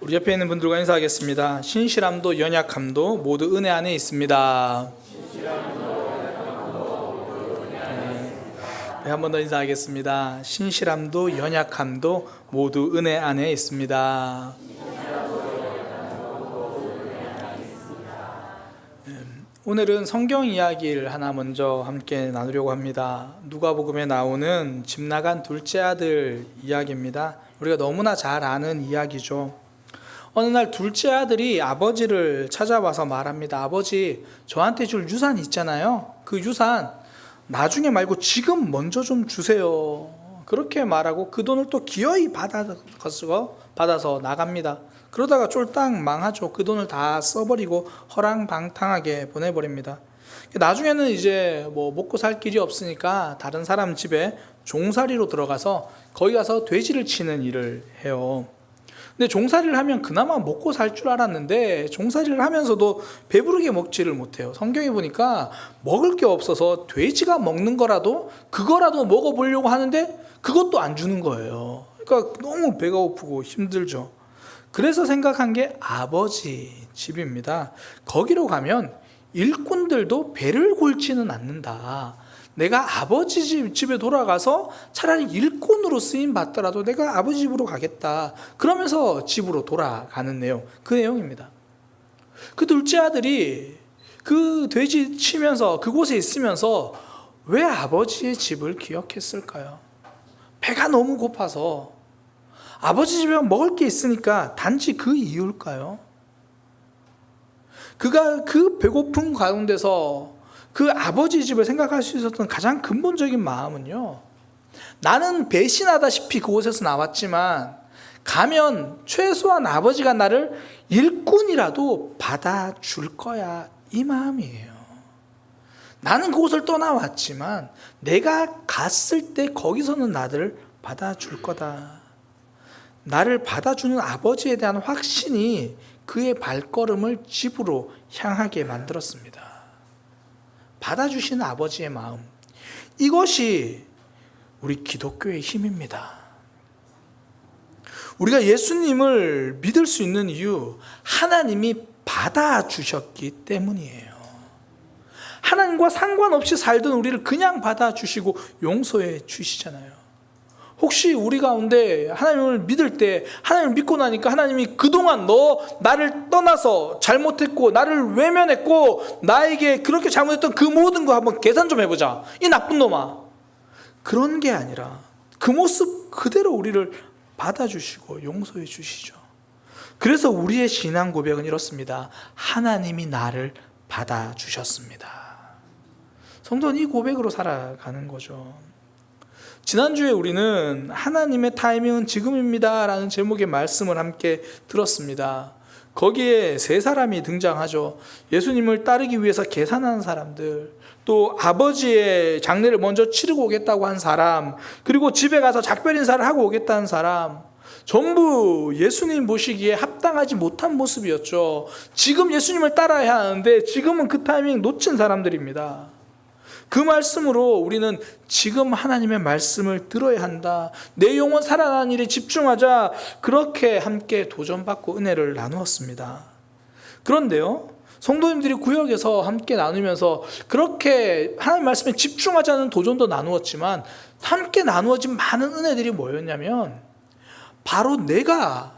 우리 옆에 있는 분들과 인사하겠습니다. 신실함도 연약함도 모두 은혜 안에 있습니다. 네, 한 번 더 인사하겠습니다. 신실함도 연약함도 모두 은혜 안에 있습니다. 오늘은 성경 이야기를 하나 먼저 함께 나누려고 합니다. 누가복음에 나오는 집 나간 둘째 아들 이야기입니다. 우리가 너무나 잘 아는 이야기죠. 어느 날 둘째 아들이 아버지를 찾아와서 말합니다. 아버지, 저한테 줄 유산 있잖아요. 그 유산 나중에 말고 지금 먼저 좀 주세요. 그렇게 말하고 그 돈을 또 기어이 받아서 나갑니다. 그러다가 쫄딱 망하죠. 그 돈을 다 써버리고 허랑방탕하게 보내버립니다. 나중에는 이제 먹고 살 길이 없으니까 다른 사람 집에 종살이로 들어가서 거기 가서 돼지를 치는 일을 해요. 근데 종살이를 하면 그나마 먹고 살 줄 알았는데 종살이를 하면서도 배부르게 먹지를 못해요. 성경에 보니까 먹을 게 없어서 돼지가 먹는 거라도 그거라도 먹어보려고 하는데 그것도 안 주는 거예요. 그러니까 너무 배가 고프고 힘들죠. 그래서 생각한 게 아버지 집입니다. 거기로 가면 일꾼들도 배를 골지는 않는다. 내가 아버지 집에 돌아가서 차라리 일꾼으로 쓰임 받더라도 내가 아버지 집으로 가겠다. 그러면서 집으로 돌아가는 내용, 그 내용입니다. 그 둘째 아들이 그 돼지 치면서 그곳에 있으면서 왜 아버지의 집을 기억했을까요? 배가 너무 고파서 아버지 집에 먹을 게 있으니까 단지 그 이유일까요? 그가 그 배고픈 가운데서 그 아버지 집을 생각할 수 있었던 가장 근본적인 마음은요, 나는 배신하다시피 그곳에서 나왔지만 가면 최소한 아버지가 나를 일꾼이라도 받아줄 거야, 이 마음이에요. 나는 그곳을 떠나왔지만 내가 갔을 때 거기서는 나를 받아줄 거다. 나를 받아주는 아버지에 대한 확신이 그의 발걸음을 집으로 향하게 만들었습니다. 받아주시는 아버지의 마음, 이것이 우리 기독교의 힘입니다. 우리가 예수님을 믿을 수 있는 이유, 하나님이 받아주셨기 때문이에요. 하나님과 상관없이 살던 우리를 그냥 받아주시고 용서해 주시잖아요. 혹시 우리 가운데 하나님을 믿을 때, 하나님을 믿고 나니까 하나님이 그동안 너 나를 떠나서 잘못했고 나를 외면했고 나에게 그렇게 잘못했던 그 모든 거 한번 계산 좀 해보자, 이 나쁜 놈아, 그런 게 아니라 그 모습 그대로 우리를 받아주시고 용서해 주시죠. 그래서 우리의 신앙 고백은 이렇습니다. 하나님이 나를 받아주셨습니다. 성도는 이 고백으로 살아가는 거죠. 지난주에 우리는 하나님의 타이밍은 지금입니다 라는 제목의 말씀을 함께 들었습니다. 거기에 세 사람이 등장하죠. 예수님을 따르기 위해서 계산하는 사람들, 또 아버지의 장례를 먼저 치르고 오겠다고 한 사람, 그리고 집에 가서 작별 인사를 하고 오겠다는 사람, 전부 예수님 보시기에 합당하지 못한 모습이었죠. 지금 예수님을 따라야 하는데 지금은 그 타이밍 놓친 사람들입니다. 그 말씀으로 우리는 지금 하나님의 말씀을 들어야 한다, 내 영혼 살아나는 일에 집중하자, 그렇게 함께 도전받고 은혜를 나누었습니다. 그런데요, 성도님들이 구역에서 함께 나누면서 그렇게 하나님 말씀에 집중하자는 도전도 나누었지만 함께 나누어진 많은 은혜들이 뭐였냐면 바로 내가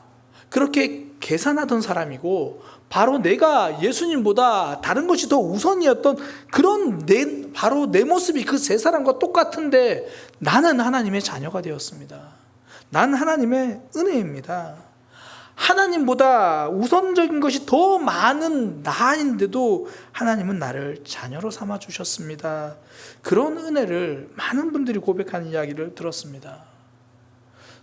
그렇게 계산하던 사람이고 바로 내가 예수님보다 다른 것이 더 우선이었던 그런 바로 내 모습이 그 세 사람과 똑같은데 나는 하나님의 자녀가 되었습니다. 나는 하나님의 은혜입니다. 하나님보다 우선적인 것이 더 많은 나인데도 하나님은 나를 자녀로 삼아 주셨습니다. 그런 은혜를 많은 분들이 고백하는 이야기를 들었습니다.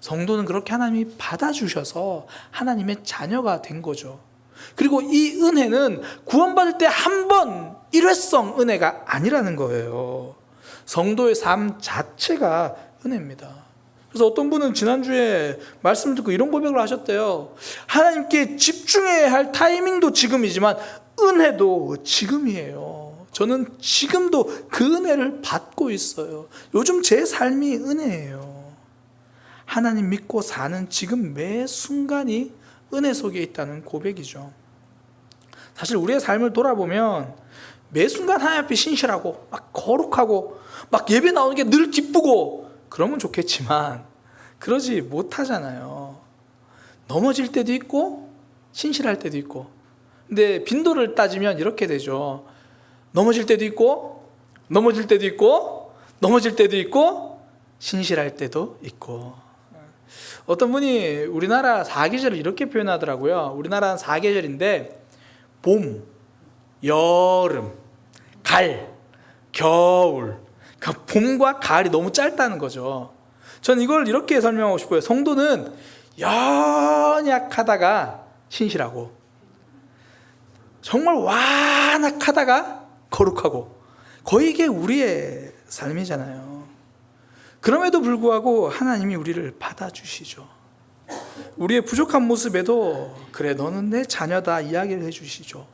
성도는 그렇게 하나님이 받아주셔서 하나님의 자녀가 된 거죠. 그리고 이 은혜는 구원받을 때 한 번 일회성 은혜가 아니라는 거예요. 성도의 삶 자체가 은혜입니다. 그래서 어떤 분은 지난주에 말씀 듣고 이런 고백을 하셨대요. 하나님께 집중해야 할 타이밍도 지금이지만 은혜도 지금이에요. 저는 지금도 그 은혜를 받고 있어요. 요즘 제 삶이 은혜예요. 하나님 믿고 사는 지금 매 순간이 은혜 속에 있다는 고백이죠. 사실 우리의 삶을 돌아보면 매 순간 하나님 앞에 신실하고 막 거룩하고 막 예배 나오는 게 늘 기쁘고 그러면 좋겠지만 그러지 못하잖아요. 넘어질 때도 있고 신실할 때도 있고. 근데 빈도를 따지면 이렇게 되죠. 넘어질 때도 있고 넘어질 때도 있고 넘어질 때도 있고 신실할 때도 있고. 어떤 분이 우리나라 사계절을 이렇게 표현하더라고요. 우리나라는 사계절인데 봄, 여름, 가을, 겨울. 그러니까 봄과 가을이 너무 짧다는 거죠. 전 이걸 이렇게 설명하고 싶어요. 성도는 연약하다가 신실하고 정말 완악하다가 거룩하고 거의 이게 우리의 삶이잖아요. 그럼에도 불구하고 하나님이 우리를 받아주시죠. 우리의 부족한 모습에도 그래 너는 내 자녀다 이야기를 해주시죠.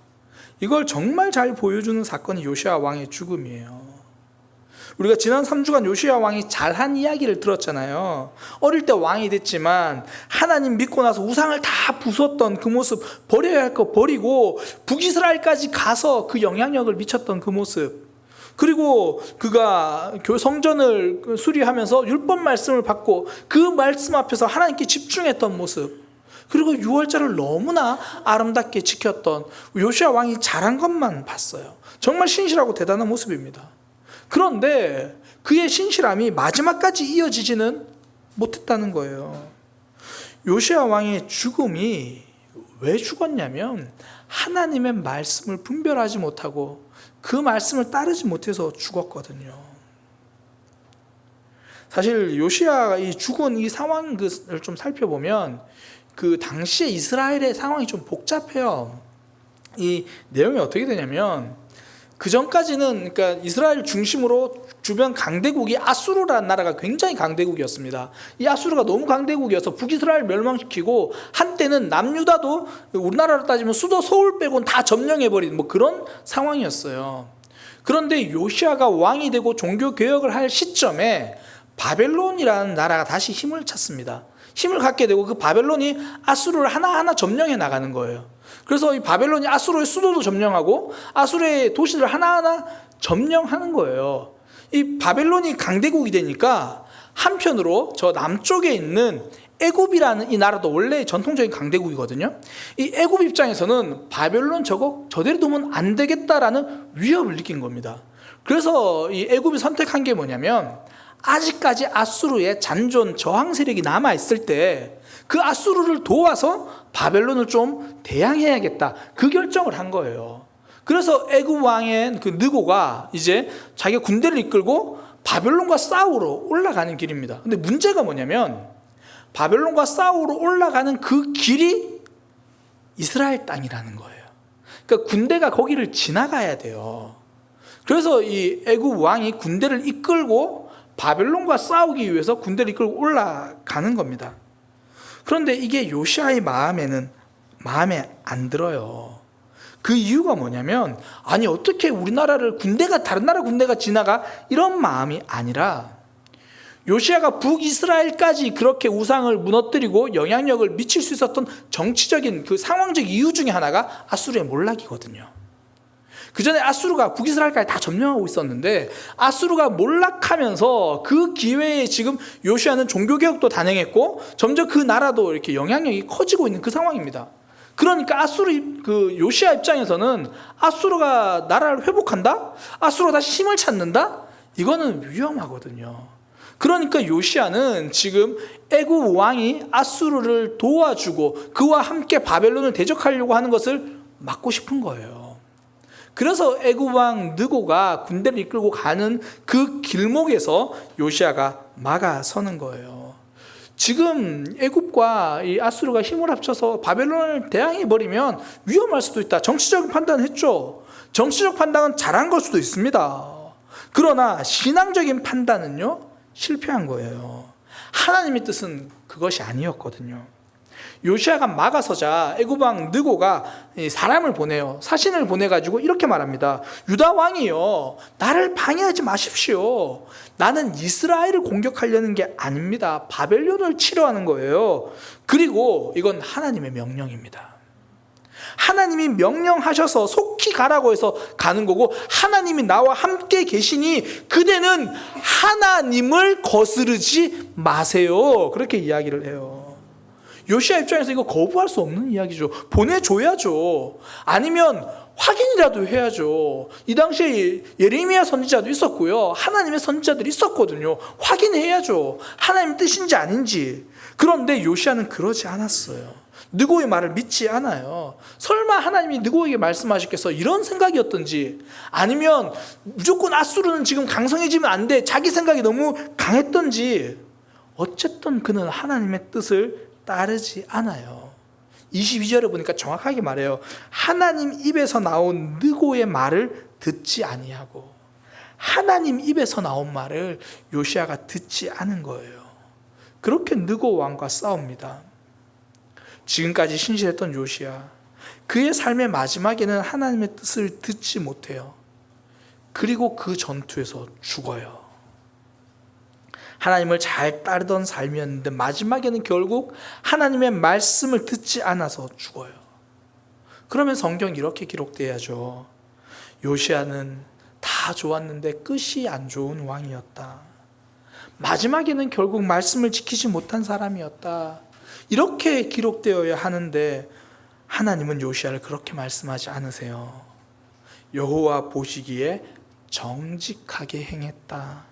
이걸 정말 잘 보여주는 사건이 요시야 왕의 죽음이에요. 우리가 지난 3주간 요시야 왕이 잘한 이야기를 들었잖아요. 어릴 때 왕이 됐지만 하나님 믿고 나서 우상을 다 부쉈던 그 모습, 버려야 할 거 버리고 북이스라엘까지 가서 그 영향력을 미쳤던 그 모습, 그리고 그가 성전을 수리하면서 율법 말씀을 받고 그 말씀 앞에서 하나님께 집중했던 모습, 그리고 유월절을 너무나 아름답게 지켰던 요시야 왕이 잘한 것만 봤어요. 정말 신실하고 대단한 모습입니다. 그런데 그의 신실함이 마지막까지 이어지지는 못했다는 거예요. 요시야 왕의 죽음이 왜 죽었냐면 하나님의 말씀을 분별하지 못하고 그 말씀을 따르지 못해서 죽었거든요. 사실 요시야가 이 죽은 이 상황을 좀 살펴보면 그 당시에 이스라엘의 상황이 좀 복잡해요. 이 내용이 어떻게 되냐면 그 전까지는 그러니까 이스라엘 중심으로 주변 강대국이 아수르라는 나라가 굉장히 강대국이었습니다. 이 아수르가 너무 강대국이어서 북이스라엘 멸망시키고 한때는 남유다도 우리나라로 따지면 수도 서울 빼고는 다 점령해버린 뭐 그런 상황이었어요. 그런데 요시야가 왕이 되고 종교 개혁을 할 시점에 바벨론이라는 나라가 다시 힘을 찾습니다. 힘을 갖게 되고 그 바벨론이 아수르를 하나하나 점령해 나가는 거예요. 그래서 이 바벨론이 아수르의 수도도 점령하고 아수르의 도시들을 하나하나 점령하는 거예요. 이 바벨론이 강대국이 되니까 한편으로 저 남쪽에 있는 애굽이라는 이 나라도 원래 전통적인 강대국이거든요. 이 애굽 입장에서는 바벨론 저대로 두면 안 되겠다라는 위협을 느낀 겁니다. 그래서 이 애굽이 선택한 게 뭐냐면 아직까지 아수르의 잔존 저항 세력이 남아있을 때 그 아수르를 도와서 바벨론을 좀 대항해야겠다, 그 결정을 한 거예요. 그래서 애굽 왕의 그 느고가 이제 자기가 군대를 이끌고 바벨론과 싸우러 올라가는 길입니다. 근데 문제가 뭐냐면 바벨론과 싸우러 올라가는 그 길이 이스라엘 땅이라는 거예요. 그러니까 군대가 거기를 지나가야 돼요. 그래서 이 애굽 왕이 군대를 이끌고 바벨론과 싸우기 위해서 군대를 이끌고 올라가는 겁니다. 그런데 이게 요시야의 마음에 안 들어요. 그 이유가 뭐냐면 아니 어떻게 우리나라를 다른 나라 군대가 지나가, 이런 마음이 아니라 요시야가 북이스라엘까지 그렇게 우상을 무너뜨리고 영향력을 미칠 수 있었던 정치적인 그 상황적 이유 중에 하나가 아수르의 몰락이거든요. 그 전에 아수르가 북이스라엘까지 다 점령하고 있었는데 아수르가 몰락하면서 그 기회에 지금 요시야는 종교개혁도 단행했고 점점 그 나라도 이렇게 영향력이 커지고 있는 그 상황입니다. 그러니까 요시야 입장에서는 아수르가 나라를 회복한다? 아수르가 다시 힘을 찾는다? 이거는 위험하거든요. 그러니까 요시야는 지금 애굽 왕이 아수르를 도와주고 그와 함께 바벨론을 대적하려고 하는 것을 막고 싶은 거예요. 그래서 애굽 왕 느고가 군대를 이끌고 가는 그 길목에서 요시야가 막아서는 거예요. 지금 애굽과 이 아수르가 힘을 합쳐서 바벨론을 대항해버리면 위험할 수도 있다. 정치적인 판단을 했죠. 정치적 판단은 잘한 걸 수도 있습니다. 그러나 신앙적인 판단은요, 실패한 거예요. 하나님의 뜻은 그것이 아니었거든요. 요시아가 막아서자 애굽 왕 느고가 사람을 보내요. 사신을 보내가지고 이렇게 말합니다. 유다 왕이요, 나를 방해하지 마십시오. 나는 이스라엘을 공격하려는 게 아닙니다. 바벨론을 치러 하는 거예요. 그리고 이건 하나님의 명령입니다. 하나님이 명령하셔서 속히 가라고 해서 가는 거고, 하나님이 나와 함께 계시니 그대는 하나님을 거스르지 마세요. 그렇게 이야기를 해요. 요시아 입장에서 이거 거부할 수 없는 이야기죠. 보내줘야죠. 아니면 확인이라도 해야죠. 이 당시에 예레미야 선지자도 있었고요, 하나님의 선지자들이 있었거든요. 확인해야죠. 하나님의 뜻인지 아닌지. 그런데 요시아는 그러지 않았어요. 느고의 말을 믿지 않아요. 설마 하나님이 느고에게 말씀하셨겠어, 이런 생각이었던지, 아니면 무조건 아수르는 지금 강성해지면 안 돼, 자기 생각이 너무 강했던지, 어쨌든 그는 하나님의 뜻을 따르지 않아요. 22절에 보니까 정확하게 말해요. 하나님 입에서 나온 느고의 말을 듣지 아니하고, 하나님 입에서 나온 말을 요시아가 듣지 않은 거예요. 그렇게 느고 왕과 싸웁니다. 지금까지 신실했던 요시아, 그의 삶의 마지막에는 하나님의 뜻을 듣지 못해요. 그리고 그 전투에서 죽어요. 하나님을 잘 따르던 삶이었는데 마지막에는 결국 하나님의 말씀을 듣지 않아서 죽어요. 그러면 성경 이렇게 기록돼야죠. 요시아는 다 좋았는데 끝이 안 좋은 왕이었다. 마지막에는 결국 말씀을 지키지 못한 사람이었다. 이렇게 기록되어야 하는데 하나님은 요시아를 그렇게 말씀하지 않으세요. 여호와 보시기에 정직하게 행했다.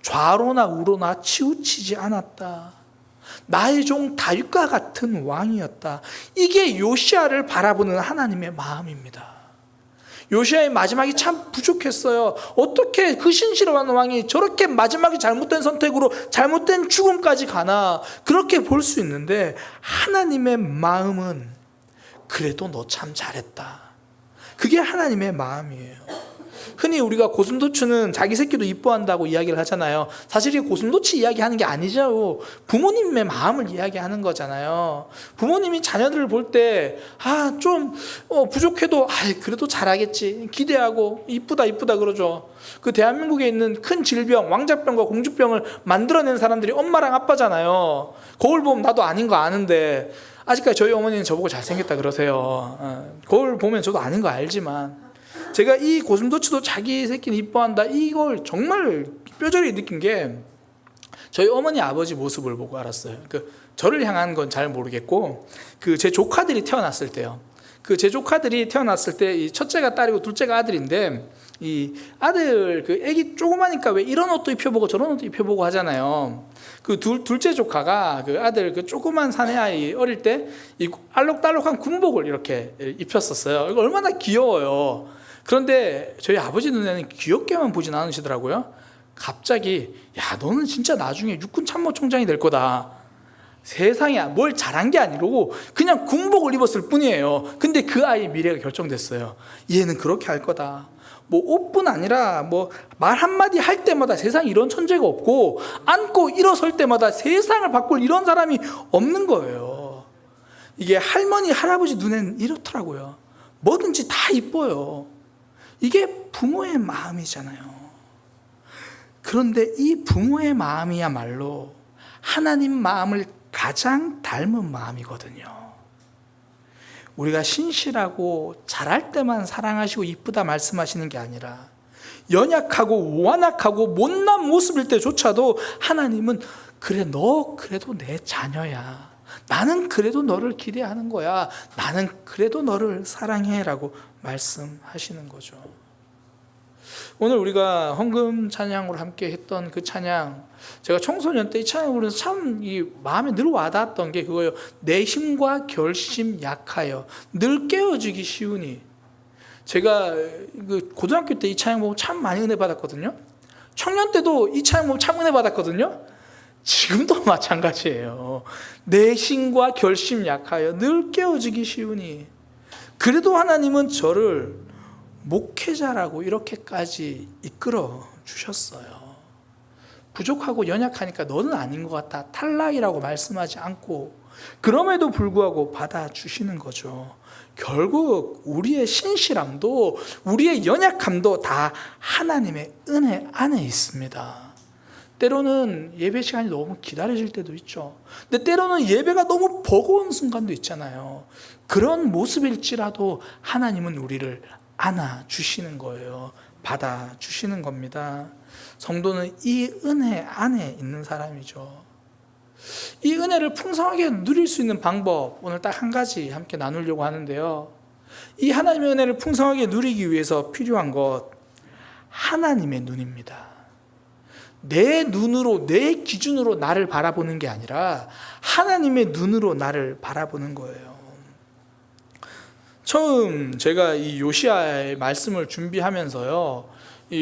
좌로나 우로나 치우치지 않았다. 나의 종 다윗과 같은 왕이었다. 이게 요시아를 바라보는 하나님의 마음입니다. 요시아의 마지막이 참 부족했어요. 어떻게 그 신실한 왕이 저렇게 마지막에 잘못된 선택으로 잘못된 죽음까지 가나, 그렇게 볼 수 있는데 하나님의 마음은 그래도 너 참 잘했다. 그게 하나님의 마음이에요. 흔히 우리가 고슴도치는 자기 새끼도 이뻐한다고 이야기를 하잖아요. 사실 이 고슴도치 이야기하는 게 아니죠. 부모님의 마음을 이야기하는 거잖아요. 부모님이 자녀들을 볼 때 좀 부족해도 그래도 잘하겠지 기대하고 이쁘다 그러죠. 그 대한민국에 있는 큰 질병, 왕자병과 공주병을 만들어낸 사람들이 엄마랑 아빠잖아요. 거울 보면 나도 아닌 거 아는데 아직까지 저희 어머니는 저보고 잘생겼다 그러세요. 거울 보면 저도 아닌 거 알지만, 제가 이 고슴도치도 자기 새끼는 이뻐한다, 이걸 정말 뼈저리 느낀 게 저희 어머니 아버지 모습을 보고 알았어요. 저를 향한 건 잘 모르겠고, 제 조카들이 태어났을 때요. 제 조카들이 태어났을 때 이 첫째가 딸이고 둘째가 아들인데, 이 아들 애기 조그마니까 왜 이런 옷도 입혀보고 저런 옷도 입혀보고 하잖아요. 둘째 조카가 아들 조그만 사내아이 어릴 때 이 알록달록한 군복을 이렇게 입혔었어요. 이거 얼마나 귀여워요. 그런데 저희 아버지 눈에는 귀엽게만 보진 않으시더라고요. 갑자기 야, 너는 진짜 나중에 육군 참모총장이 될 거다. 세상에 뭘 잘한 게 아니고 그냥 군복을 입었을 뿐이에요. 근데 그 아이의 미래가 결정됐어요. 얘는 그렇게 할 거다. 옷뿐 아니라 말 한마디 할 때마다 세상에 이런 천재가 없고, 앉고 일어설 때마다 세상을 바꿀 이런 사람이 없는 거예요. 이게 할머니 할아버지 눈에는 이렇더라고요. 뭐든지 다 이뻐요. 이게 부모의 마음이잖아요. 그런데 이 부모의 마음이야말로 하나님 마음을 가장 닮은 마음이거든요. 우리가 신실하고 잘할 때만 사랑하시고 이쁘다 말씀하시는 게 아니라, 연약하고 완악하고 못난 모습일 때조차도 하나님은 그래, 너 그래도 내 자녀야. 나는 그래도 너를 기대하는 거야. 나는 그래도 너를 사랑해 라고 말씀하시는 거죠. 오늘 우리가 헌금 찬양으로 함께 했던 그 찬양, 제가 청소년 때 이 찬양을 부르면서 참 마음에 늘 와닿았던 게 그거예요. 내 힘과 결심 약하여 늘 깨어지기 쉬우니. 제가 고등학교 때 이 찬양 보고 참 많이 은혜 받았거든요. 청년 때도 이 찬양 보고 참 은혜 받았거든요. 지금도 마찬가지예요. 내 힘과 결심 약하여 늘 깨어지기 쉬우니. 그래도 하나님은 저를 목회자라고 이렇게까지 이끌어 주셨어요. 부족하고 연약하니까 너는 아닌 것 같다, 탈락이라고 말씀하지 않고 그럼에도 불구하고 받아주시는 거죠. 결국 우리의 신실함도 우리의 연약함도 다 하나님의 은혜 안에 있습니다. 때로는 예배 시간이 너무 기다려질 때도 있죠. 근데 때로는 예배가 너무 버거운 순간도 있잖아요. 그런 모습일지라도 하나님은 우리를 안아주시는 거예요. 받아주시는 겁니다. 성도는 이 은혜 안에 있는 사람이죠. 이 은혜를 풍성하게 누릴 수 있는 방법, 오늘 딱 한 가지 함께 나누려고 하는데요. 이 하나님의 은혜를 풍성하게 누리기 위해서 필요한 것, 하나님의 눈입니다. 내 눈으로, 내 기준으로 나를 바라보는 게 아니라 하나님의 눈으로 나를 바라보는 거예요. 처음 제가 이 요시야의 말씀을 준비하면서요,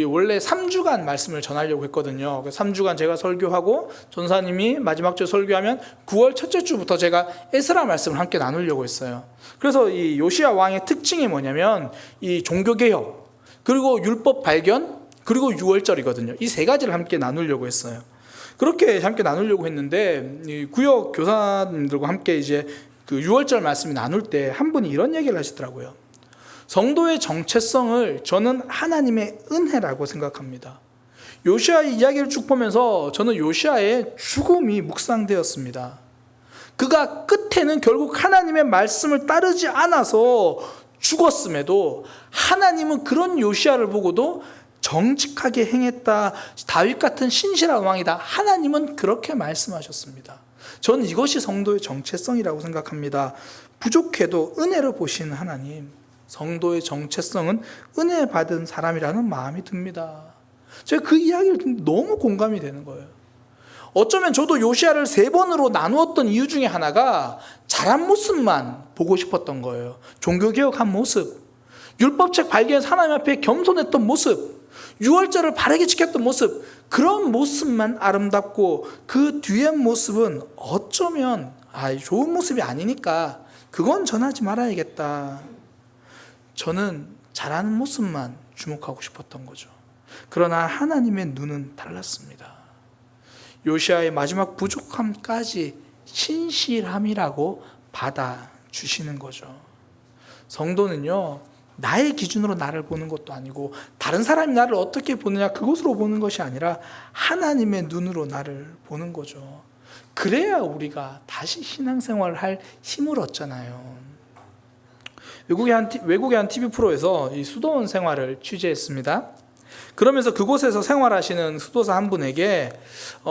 원래 3주간 말씀을 전하려고 했거든요. 3주간 제가 설교하고 전사님이 마지막 주 설교하면 9월 첫째 주부터 제가 에스라 말씀을 함께 나누려고 했어요. 그래서 이 요시야 왕의 특징이 뭐냐면 이 종교개혁, 그리고 율법 발견, 그리고 6월절이거든요. 이 세 가지를 함께 나누려고 했어요. 그렇게 함께 나누려고 했는데 이 구역 교사님들과 함께 이제 그 6월절 말씀을 나눌 때 한 분이 이런 얘기를 하시더라고요. 성도의 정체성을 저는 하나님의 은혜라고 생각합니다. 요시야의 이야기를 쭉 보면서 저는 요시야의 죽음이 묵상되었습니다. 그가 끝에는 결국 하나님의 말씀을 따르지 않아서 죽었음에도 하나님은 그런 요시야를 보고도 정직하게 행했다, 다윗 같은 신실한 왕이다, 하나님은 그렇게 말씀하셨습니다. 저는 이것이 성도의 정체성이라고 생각합니다. 부족해도 은혜로 보시는 하나님, 성도의 정체성은 은혜 받은 사람이라는 마음이 듭니다. 제가 그 이야기를 듣는데 너무 공감이 되는 거예요. 어쩌면 저도 요시야를 3번으로 나누었던 이유 중에 하나가 잘한 모습만 보고 싶었던 거예요. 종교개혁한 모습, 율법책 발견해서 하나님 앞에 겸손했던 모습, 6월절을 바르게 지켰던 모습, 그런 모습만 아름답고 그 뒤의 모습은 어쩌면 좋은 모습이 아니니까 그건 전하지 말아야겠다. 저는 잘하는 모습만 주목하고 싶었던 거죠. 그러나 하나님의 눈은 달랐습니다. 요시야의 마지막 부족함까지 신실함이라고 받아주시는 거죠. 성도는요, 나의 기준으로 나를 보는 것도 아니고 다른 사람이 나를 어떻게 보느냐 그것으로 보는 것이 아니라 하나님의 눈으로 나를 보는 거죠. 그래야 우리가 다시 신앙생활을 할 힘을 얻잖아요. 외국의 한 TV 프로에서 이 수도원 생활을 취재했습니다. 그러면서 그곳에서 생활하시는 수도사 한 분에게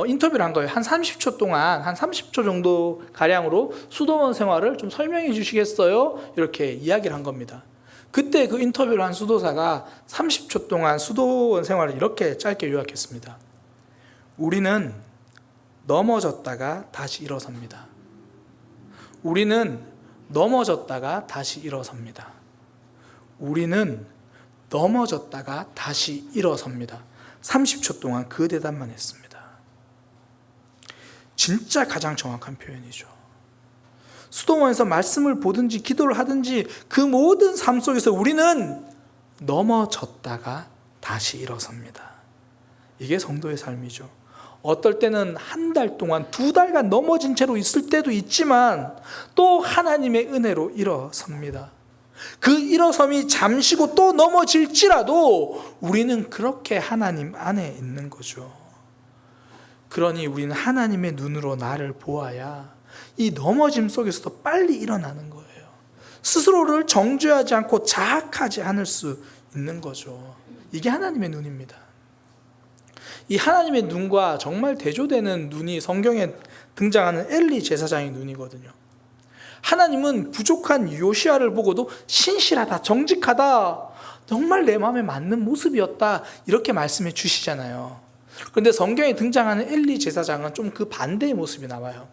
인터뷰를 한 거예요. 한 30초 동안, 한 30초 정도 가량으로 수도원 생활을 좀 설명해 주시겠어요? 이렇게 이야기를 한 겁니다. 그때 그 인터뷰를 한 수도사가 30초 동안 수도원 생활을 이렇게 짧게 요약했습니다. 우리는 넘어졌다가 다시 일어섭니다. 우리는 넘어졌다가 다시 일어섭니다. 우리는 넘어졌다가 다시 일어섭니다. 30초 동안 그 대답만 했습니다. 진짜 가장 정확한 표현이죠. 수도원에서 말씀을 보든지 기도를 하든지 그 모든 삶 속에서 우리는 넘어졌다가 다시 일어섭니다. 이게 성도의 삶이죠. 어떨 때는 한 달 동안 2달간 넘어진 채로 있을 때도 있지만 또 하나님의 은혜로 일어섭니다. 그 일어섬이 잠시고 또 넘어질지라도 우리는 그렇게 하나님 안에 있는 거죠. 그러니 우리는 하나님의 눈으로 나를 보아야 이 넘어짐 속에서도 빨리 일어나는 거예요. 스스로를 정죄하지 않고 자학하지 않을 수 있는 거죠. 이게 하나님의 눈입니다. 이 하나님의 눈과 정말 대조되는 눈이 성경에 등장하는 엘리 제사장의 눈이거든요. 하나님은 부족한 요시야를 보고도 신실하다, 정직하다, 정말 내 마음에 맞는 모습이었다 이렇게 말씀해 주시잖아요. 그런데 성경에 등장하는 엘리 제사장은 좀 그 반대의 모습이 나와요.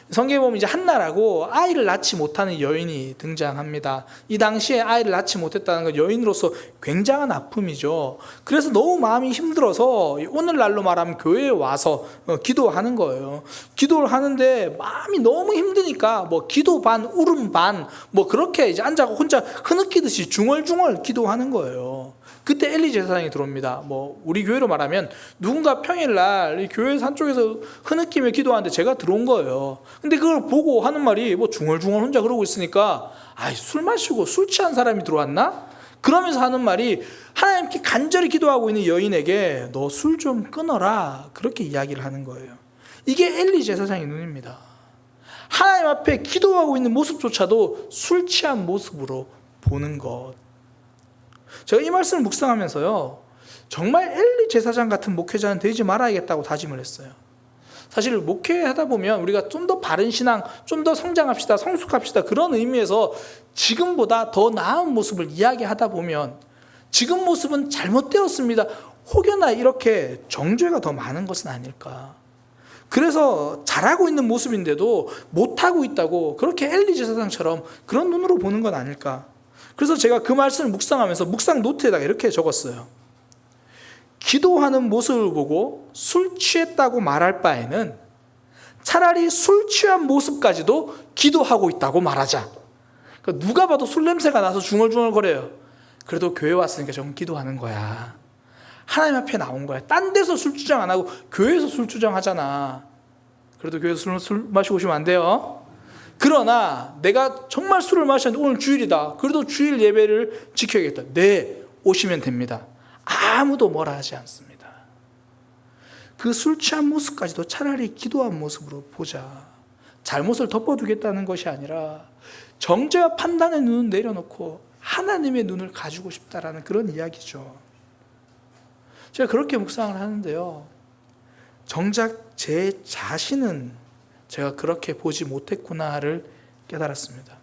성경에 보면 이제 한나라고 아이를 낳지 못하는 여인이 등장합니다. 이 당시에 아이를 낳지 못했다는 건 여인으로서 굉장한 아픔이죠. 그래서 너무 마음이 힘들어서 오늘날로 말하면 교회에 와서 기도하는 거예요. 기도를 하는데 마음이 너무 힘드니까 뭐 기도 반, 울음 반, 뭐 그렇게 이제 앉아서 혼자 흐느끼듯이 중얼중얼 기도하는 거예요. 그때 엘리 제사장이 들어옵니다. 뭐 우리 교회로 말하면 누군가 평일날 이 교회 산 쪽에서 흐느끼며 기도하는데 제가 들어온 거예요. 근데 그걸 보고 하는 말이 뭐 중얼중얼 혼자 그러고 있으니까 술 마시고 술 취한 사람이 들어왔나? 그러면서 하는 말이 하나님께 간절히 기도하고 있는 여인에게 너 술 좀 끊어라, 그렇게 이야기를 하는 거예요. 이게 엘리 제사장의 눈입니다. 하나님 앞에 기도하고 있는 모습조차도 술 취한 모습으로 보는 것. 제가 이 말씀을 묵상하면서요, 정말 엘리 제사장 같은 목회자는 되지 말아야겠다고 다짐을 했어요. 사실 목회하다 보면 우리가 좀 더 바른 신앙, 좀 더 성장합시다, 성숙합시다, 그런 의미에서 지금보다 더 나은 모습을 이야기하다 보면 지금 모습은 잘못되었습니다, 혹여나 이렇게 정죄가 더 많은 것은 아닐까. 그래서 잘하고 있는 모습인데도 못하고 있다고 그렇게 엘리 제사장처럼 그런 눈으로 보는 건 아닐까. 그래서 제가 그 말씀을 묵상하면서 묵상 노트에다가 이렇게 적었어요. 기도하는 모습을 보고 술 취했다고 말할 바에는 차라리 술 취한 모습까지도 기도하고 있다고 말하자. 그러니까 누가 봐도 술 냄새가 나서 중얼중얼거려요. 그래도 교회 왔으니까 좀 기도하는 거야. 하나님 앞에 나온 거야. 딴 데서 술 주장 안 하고 교회에서 술 주장하잖아. 그래도 교회에서 술 마시고 오시면 안 돼요. 그러나 내가 정말 술을 마셨는데 오늘 주일이다, 그래도 주일 예배를 지켜야겠다, 네, 오시면 됩니다. 아무도 뭐라 하지 않습니다. 그 술 취한 모습까지도 차라리 기도한 모습으로 보자. 잘못을 덮어두겠다는 것이 아니라 정죄와 판단의 눈을 내려놓고 하나님의 눈을 가지고 싶다라는 그런 이야기죠. 제가 그렇게 묵상을 하는데요, 정작 제 자신은 제가 그렇게 보지 못했구나를 깨달았습니다.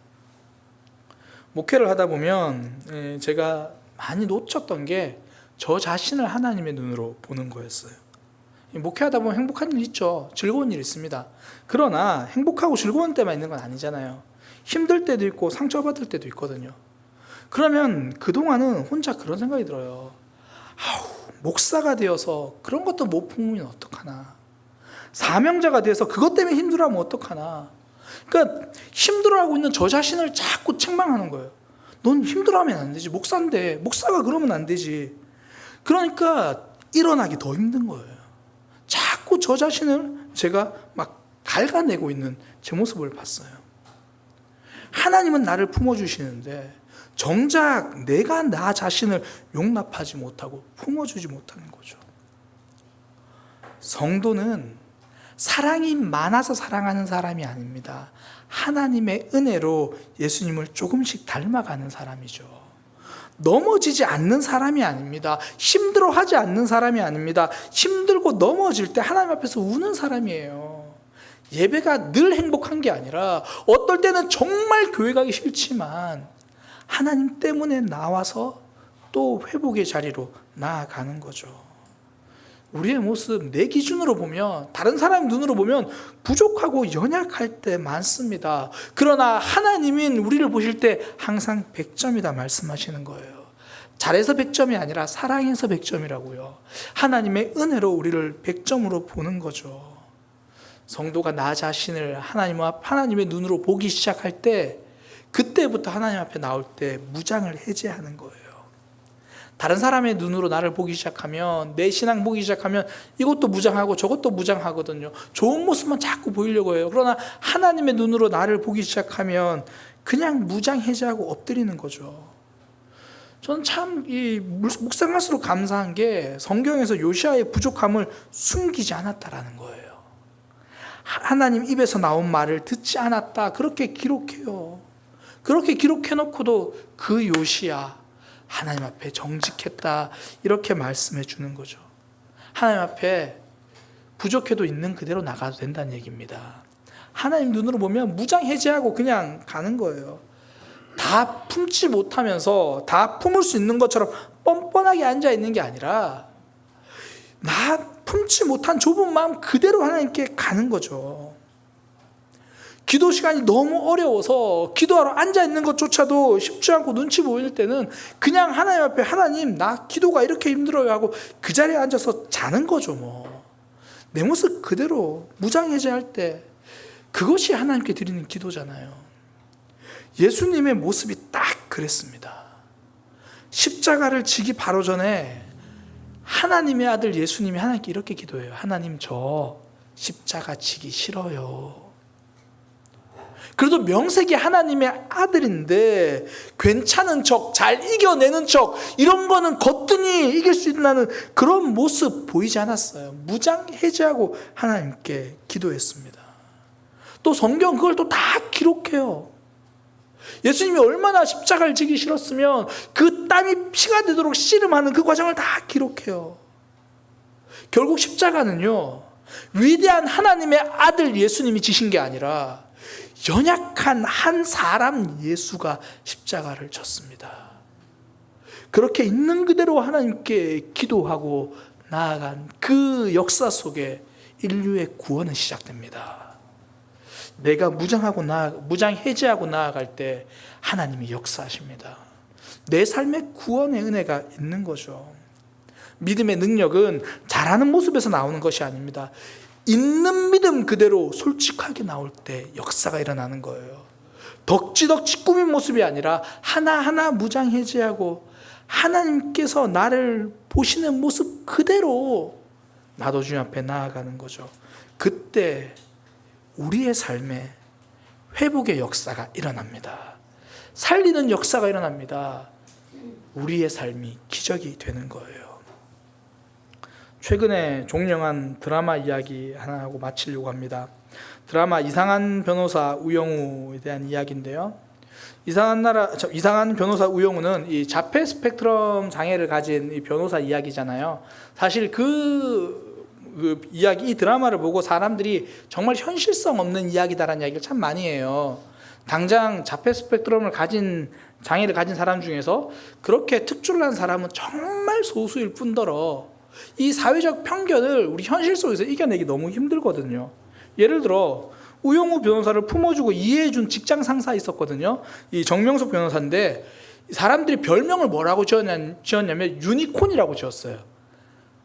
목회를 하다 보면 제가 많이 놓쳤던 게 저 자신을 하나님의 눈으로 보는 거였어요. 목회하다 보면 행복한 일 있죠. 즐거운 일 있습니다. 그러나 행복하고 즐거운 때만 있는 건 아니잖아요. 힘들 때도 있고 상처받을 때도 있거든요. 그러면 그동안은 혼자 그런 생각이 들어요. 목사가 되어서 그런 것도 못 품으면 어떡하나. 사명자가 되어서 그것 때문에 힘들어하면 어떡하나. 그러니까 힘들어하고 있는 저 자신을 자꾸 책망하는 거예요. 넌 힘들어하면 안 되지. 목사인데 목사가 그러면 안 되지. 그러니까 일어나기 더 힘든 거예요. 자꾸 저 자신을 제가 막 갉아내고 있는 제 모습을 봤어요. 하나님은 나를 품어주시는데 정작 내가 나 자신을 용납하지 못하고 품어주지 못하는 거죠. 성도는 사랑이 많아서 사랑하는 사람이 아닙니다. 하나님의 은혜로 예수님을 조금씩 닮아가는 사람이죠. 넘어지지 않는 사람이 아닙니다. 힘들어하지 않는 사람이 아닙니다. 힘들고 넘어질 때 하나님 앞에서 우는 사람이에요. 예배가 늘 행복한 게 아니라 어떨 때는 정말 교회 가기 싫지만 하나님 때문에 나와서 또 회복의 자리로 나아가는 거죠. 우리의 모습, 내 기준으로 보면, 다른 사람 눈으로 보면 부족하고 연약할 때 많습니다. 그러나 하나님인 우리를 보실 때 항상 100점이다 말씀하시는 거예요. 잘해서 100점이 아니라 사랑해서 100점이라고요. 하나님의 은혜로 우리를 100점으로 보는 거죠. 성도가 나 자신을 하나님의 눈으로 보기 시작할 때, 그때부터 하나님 앞에 나올 때 무장을 해제하는 거예요. 다른 사람의 눈으로 나를 보기 시작하면, 내 신앙 보기 시작하면 이것도 무장하고 저것도 무장하거든요. 좋은 모습만 자꾸 보이려고 해요. 그러나 하나님의 눈으로 나를 보기 시작하면 그냥 무장 해제하고 엎드리는 거죠. 저는 참 이 묵상할수록 감사한 게 성경에서 요시야의 부족함을 숨기지 않았다라는 거예요. 하나님 입에서 나온 말을 듣지 않았다, 그렇게 기록해요. 그렇게 기록해놓고도 그 요시야 하나님 앞에 정직했다, 이렇게 말씀해 주는 거죠. 하나님 앞에 부족해도 있는 그대로 나가도 된다는 얘기입니다. 하나님 눈으로 보면 무장 해제하고 그냥 가는 거예요. 다 품지 못하면서 다 품을 수 있는 것처럼 뻔뻔하게 앉아 있는 게 아니라 나 품지 못한 좁은 마음 그대로 하나님께 가는 거죠. 기도 시간이 너무 어려워서 기도하러 앉아있는 것조차도 쉽지 않고 눈치 보일 때는 그냥 하나님 앞에, 하나님 나 기도가 이렇게 힘들어요 하고 그 자리에 앉아서 자는 거죠. 뭐 내 모습 그대로 무장해제할 때 그것이 하나님께 드리는 기도잖아요. 예수님의 모습이 딱 그랬습니다. 십자가를 지기 바로 전에 하나님의 아들 예수님이 하나님께 이렇게 기도해요. 하나님 저 십자가 지기 싫어요. 그래도 명색이 하나님의 아들인데 괜찮은 척, 잘 이겨내는 척, 이런 거는 거뜬히 이길 수 있다는 그런 모습 보이지 않았어요. 무장해제하고 하나님께 기도했습니다. 또 성경 그걸 또 다 기록해요. 예수님이 얼마나 십자가를 지기 싫었으면 그 땀이 피가 되도록 씨름하는 그 과정을 다 기록해요. 결국 십자가는요, 위대한 하나님의 아들 예수님이 지신 게 아니라 연약한 한 사람 예수가 십자가를 졌습니다. 그렇게 있는 그대로 하나님께 기도하고 나아간 그 역사 속에 인류의 구원은 시작됩니다. 내가 무장 해제하고 나아갈 때 하나님이 역사하십니다. 내 삶의 구원의 은혜가 있는 거죠. 믿음의 능력은 잘하는 모습에서 나오는 것이 아닙니다. 있는 믿음 그대로 솔직하게 나올 때 역사가 일어나는 거예요. 덕지덕지 꾸민 모습이 아니라 하나하나 무장 해제하고 하나님께서 나를 보시는 모습 그대로 나도 주님 앞에 나아가는 거죠. 그때 우리의 삶에 회복의 역사가 일어납니다. 살리는 역사가 일어납니다. 우리의 삶이 기적이 되는 거예요. 최근에 종영한 드라마 이야기 하나 하고 마치려고 합니다. 드라마 이상한 변호사 우영우에 대한 이야기인데요. 이상한 변호사 우영우는 이 자폐 스펙트럼 장애를 가진 이 변호사 이야기잖아요. 사실 그 이야기, 이 드라마를 보고 사람들이 정말 현실성 없는 이야기다라는 이야기를 참 많이 해요. 당장 자폐 스펙트럼을 가진 장애를 가진 사람 중에서 그렇게 특출난 사람은 정말 소수일 뿐더러 이 사회적 편견을 우리 현실 속에서 이겨내기 너무 힘들거든요. 예를 들어 우영우 변호사를 품어주고 이해해준 직장 상사 있었거든요. 이 정명석 변호사인데 사람들이 별명을 뭐라고 지었냐면 유니콘이라고 지었어요.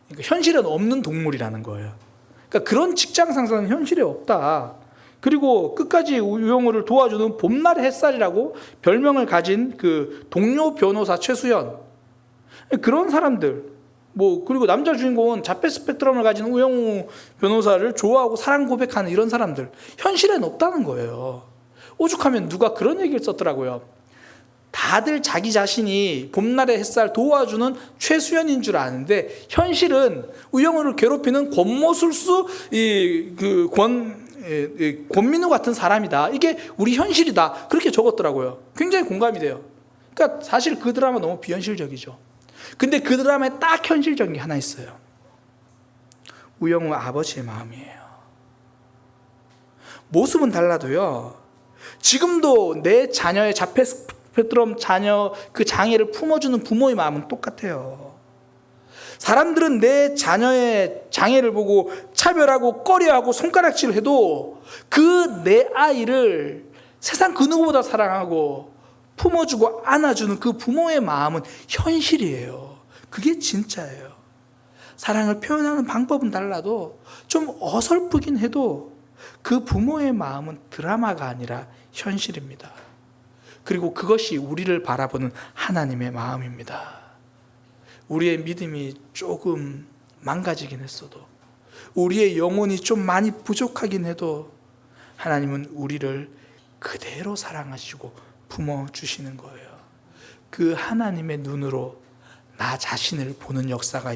그러니까 현실은 없는 동물이라는 거예요. 그러니까 그런 직장 상사는 현실에 없다. 그리고 끝까지 우영우를 도와주는 봄날의 햇살이라고 별명을 가진 그 동료 변호사 최수연, 그런 사람들, 그리고 남자 주인공은 자폐 스펙트럼을 가진 우영우 변호사를 좋아하고 사랑 고백하는 이런 사람들, 현실엔 없다는 거예요. 오죽하면 누가 그런 얘기를 썼더라고요. 다들 자기 자신이 봄날의 햇살 도와주는 최수연인 줄 아는데 현실은 우영우를 괴롭히는 권모술수 권민우 같은 사람이다. 이게 우리 현실이다. 그렇게 적었더라고요. 굉장히 공감이 돼요. 그러니까 사실 그 드라마 너무 비현실적이죠. 근데 그 드라마에 딱 현실적인 게 하나 있어요. 우영우 아버지의 마음이에요. 모습은 달라도요, 지금도 내 자녀의 자폐 스펙트럼 자녀 그 장애를 품어주는 부모의 마음은 똑같아요. 사람들은 내 자녀의 장애를 보고 차별하고 꺼려하고 손가락질을 해도 그 내 아이를 세상 그 누구보다 사랑하고 품어주고 안아주는 그 부모의 마음은 현실이에요. 그게 진짜예요. 사랑을 표현하는 방법은 달라도 좀 어설프긴 해도 그 부모의 마음은 드라마가 아니라 현실입니다. 그리고 그것이 우리를 바라보는 하나님의 마음입니다. 우리의 믿음이 조금 망가지긴 했어도, 우리의 영혼이 좀 많이 부족하긴 해도 하나님은 우리를 그대로 사랑하시고 품어주시는 거예요. 그 하나님의 눈으로 나 자신을 보는 역사가